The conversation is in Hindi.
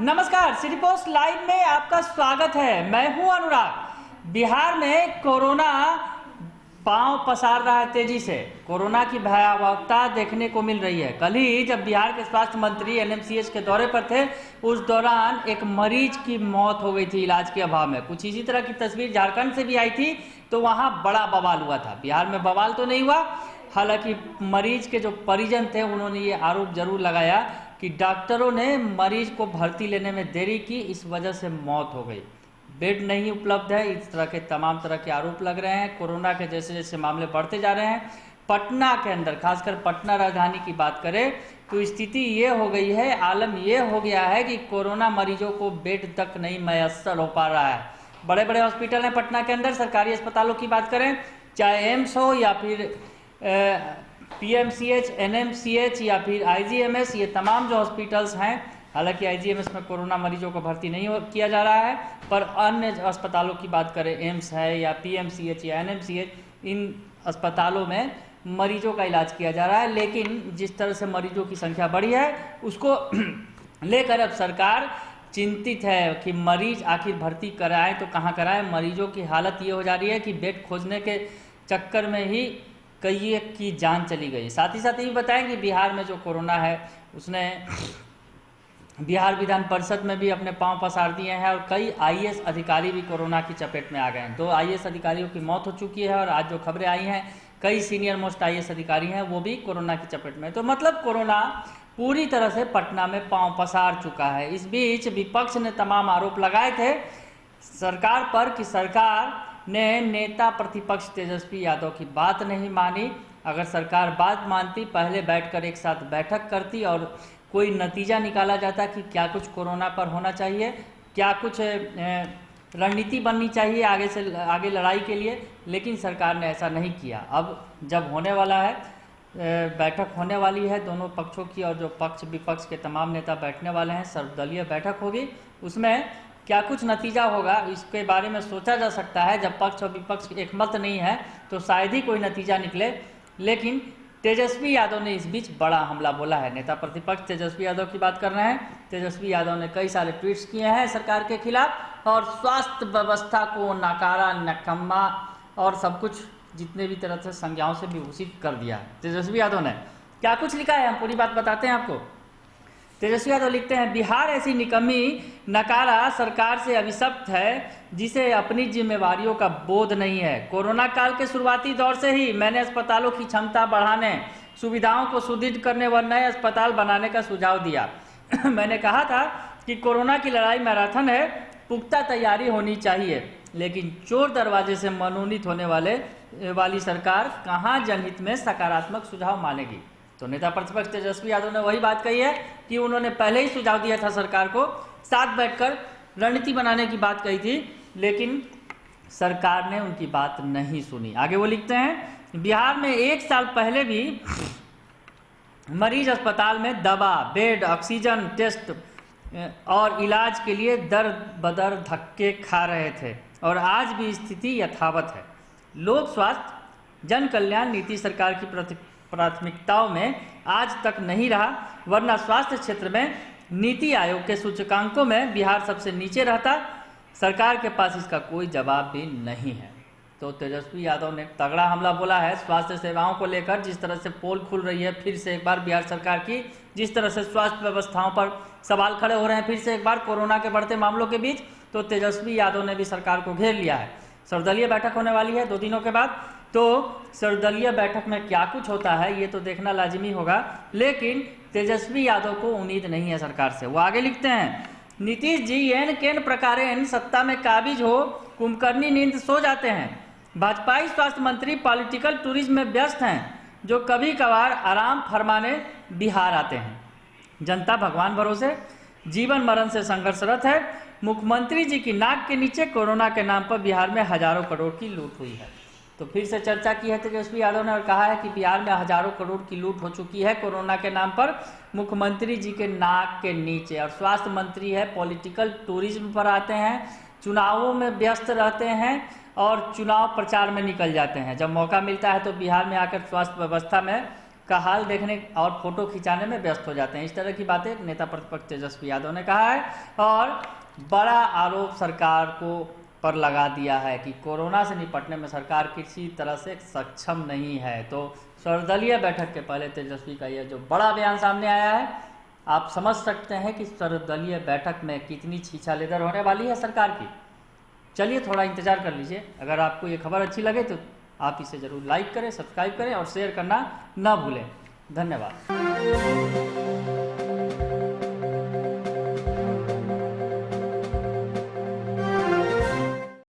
नमस्कार, सिटी पोस्ट लाइव में आपका स्वागत है। मैं हूं अनुराग। बिहार में कोरोना पांव पसार रहा है तेजी से। कोरोना की भयावहता देखने को मिल रही है। कल ही जब बिहार के स्वास्थ्य मंत्री एनएमसीएच के दौरे पर थे, उस दौरान एक मरीज की मौत हो गई थी इलाज के अभाव में। कुछ इसी तरह की तस्वीर झारखंड से भी आई थी, तो वहां बड़ा बवाल हुआ था। बिहार में बवाल तो नहीं हुआ, हालांकि मरीज के जो परिजन थे उन्होंने ये आरोप जरूर लगाया कि डॉक्टरों ने मरीज को भर्ती लेने में देरी की, इस वजह से मौत हो गई। बेड नहीं उपलब्ध है, इस तरह के तमाम तरह के आरोप लग रहे हैं। कोरोना के जैसे जैसे मामले बढ़ते जा रहे हैं, पटना के अंदर, खासकर पटना राजधानी की बात करें तो स्थिति ये हो गई है, आलम ये हो गया है कि कोरोना मरीजों को बेड तक नहीं मैसर हो पा रहा है। बड़े बड़े हॉस्पिटल हैं पटना के अंदर, सरकारी अस्पतालों की बात करें, चाहे एम्स हो या फिर पीएमसीएच, एनएमसीएच या फिर आईजीएमएस, ये तमाम जो हॉस्पिटल्स हैं, हालांकि आईजीएमएस में कोरोना मरीजों को भर्ती नहीं किया जा रहा है, पर अन्य अस्पतालों की बात करें, एम्स है या पीएमसीएच या एनएमसीएच, इन अस्पतालों में मरीजों का इलाज किया जा रहा है। लेकिन जिस तरह से मरीजों की संख्या बढ़ी है, उसको लेकर अब सरकार चिंतित है कि मरीज आखिर भर्ती कराएं तो कहाँ कराएं। मरीजों की हालत ये हो जा रही है कि बेड खोजने के चक्कर में ही कई की जान चली गई। साथ ही साथ ये बताएं कि बिहार में जो कोरोना है, उसने बिहार विधान परिषद में भी अपने पांव पसार दिए हैं और कई आईएएस अधिकारी भी कोरोना की चपेट में आ गए हैं। 2 आईएएस अधिकारियों की मौत हो चुकी है और आज जो खबरें आई हैं, कई सीनियर मोस्ट आईएएस अधिकारी हैं वो भी कोरोना की चपेट में। तो मतलब कोरोना पूरी तरह से पटना में पांव पसार चुका है। इस बीच विपक्ष ने तमाम आरोप लगाए थे सरकार पर कि सरकार ने नेता प्रतिपक्ष तेजस्वी यादव की बात नहीं मानी। अगर सरकार बात मानती, पहले बैठकर एक साथ बैठक करती और कोई नतीजा निकाला जाता कि क्या कुछ कोरोना पर होना चाहिए, क्या कुछ रणनीति बननी चाहिए आगे लड़ाई के लिए, लेकिन सरकार ने ऐसा नहीं किया। अब जब होने वाला है, बैठक होने वाली है दोनों पक्षों की, और जो पक्ष विपक्ष के तमाम नेता बैठने वाले हैं, सर्वदलीय बैठक होगी, उसमें क्या कुछ नतीजा होगा इसके बारे में सोचा जा सकता है। जब पक्ष और विपक्ष एक मत नहीं है तो शायद ही कोई नतीजा निकले। लेकिन तेजस्वी यादव ने इस बीच बड़ा हमला बोला है। नेता प्रतिपक्ष तेजस्वी यादव की बात कर रहे हैं। तेजस्वी यादव ने कई सारे ट्वीट्स किए हैं सरकार के खिलाफ और स्वास्थ्य व्यवस्था को नकारा, नकम्मा और सब कुछ जितने भी तरह से संज्ञाओं से विभूषित कर दिया है। तेजस्वी यादव ने क्या कुछ लिखा है, हम पूरी बात बताते हैं आपको। तेजस्वी यादव लिखते हैं, बिहार ऐसी निकम्मी नकारा सरकार से अभिशप्त है जिसे अपनी जिम्मेवारियों का बोध नहीं है। कोरोना काल के शुरुआती दौर से ही मैंने अस्पतालों की क्षमता बढ़ाने, सुविधाओं को सुदृढ़ करने व नए अस्पताल बनाने का सुझाव दिया। मैंने कहा था कि कोरोना की लड़ाई मैराथन है, पुख्ता तैयारी होनी चाहिए, लेकिन चोर दरवाजे से मनोनीत होने वाली सरकार कहाँ जनहित में सकारात्मक सुझाव मानेगी। तो नेता प्रतिपक्ष तेजस्वी यादव ने वही बात कही है कि उन्होंने पहले ही सुझाव दिया था सरकार को, साथ बैठकर रणनीति बनाने की बात कही थी, लेकिन सरकार ने उनकी बात नहीं सुनी। आगे वो लिखते हैं, बिहार में 1 साल पहले भी मरीज अस्पताल में दवा, बेड, ऑक्सीजन, टेस्ट और इलाज के लिए दर बदर धक्के खा रहे थे और आज भी स्थिति यथावत है। लोक स्वास्थ्य जन कल्याण नीति सरकार की प्राथमिकताओं में आज तक नहीं रहा, वरना स्वास्थ्य क्षेत्र में नीति आयोग के सूचकांकों में बिहार सबसे नीचे रहता। सरकार के पास इसका कोई जवाब भी नहीं है। तो तेजस्वी यादव ने तगड़ा हमला बोला है स्वास्थ्य सेवाओं को लेकर। जिस तरह से पोल खुल रही है फिर से एक बार बिहार सरकार की, जिस तरह से स्वास्थ्य व्यवस्थाओं पर सवाल खड़े हो रहे हैं फिर से एक बार कोरोना के बढ़ते मामलों के बीच, तो तेजस्वी यादव ने भी सरकार को घेर लिया है। सर्वदलीय बैठक होने वाली है 2 दिनों के बाद, तो सर्वदलीय बैठक में क्या कुछ होता है ये तो देखना लाजिमी होगा, लेकिन तेजस्वी यादव को उम्मीद नहीं है सरकार से। वो आगे लिखते हैं, नीतीश जी एन केन प्रकारेण सत्ता में काबिज हो कुंभकर्णी नींद सो जाते हैं। भाजपाई स्वास्थ्य मंत्री पॉलिटिकल टूरिज्म में व्यस्त हैं, जो कभी कभार आराम फरमाने बिहार आते हैं। जनता भगवान भरोसे जीवन मरण से संघर्षरत है। मुख्यमंत्री जी की नाक के नीचे कोरोना के नाम पर बिहार में हजारों करोड़ की लूट हुई है। तो फिर से चर्चा की है तेजस्वी यादव ने और कहा है कि बिहार में हजारों करोड़ की लूट हो चुकी है कोरोना के नाम पर, मुख्यमंत्री जी के नाक के नीचे। और स्वास्थ्य मंत्री है, पॉलिटिकल टूरिज्म पर आते हैं, चुनावों में व्यस्त रहते हैं और चुनाव प्रचार में निकल जाते हैं। जब मौका मिलता है तो बिहार में आकर स्वास्थ्य व्यवस्था में का हाल देखने और फोटो खिंचाने में व्यस्त हो जाते हैं। इस तरह की बातें नेता प्रतिपक्ष तेजस्वी यादव ने कहा है और बड़ा आरोप सरकार को पर लगा दिया है कि कोरोना से निपटने में सरकार किसी तरह से सक्षम नहीं है। तो सर्वदलीय बैठक के पहले तेजस्वी का यह जो बड़ा बयान सामने आया है, आप समझ सकते हैं कि सर्वदलीय बैठक में कितनी छीछालेदर होने वाली है सरकार की। चलिए थोड़ा इंतजार कर लीजिए। अगर आपको ये खबर अच्छी लगे तो आप इसे ज़रूर लाइक करें, सब्सक्राइब करें और शेयर करना ना भूलें। धन्यवाद।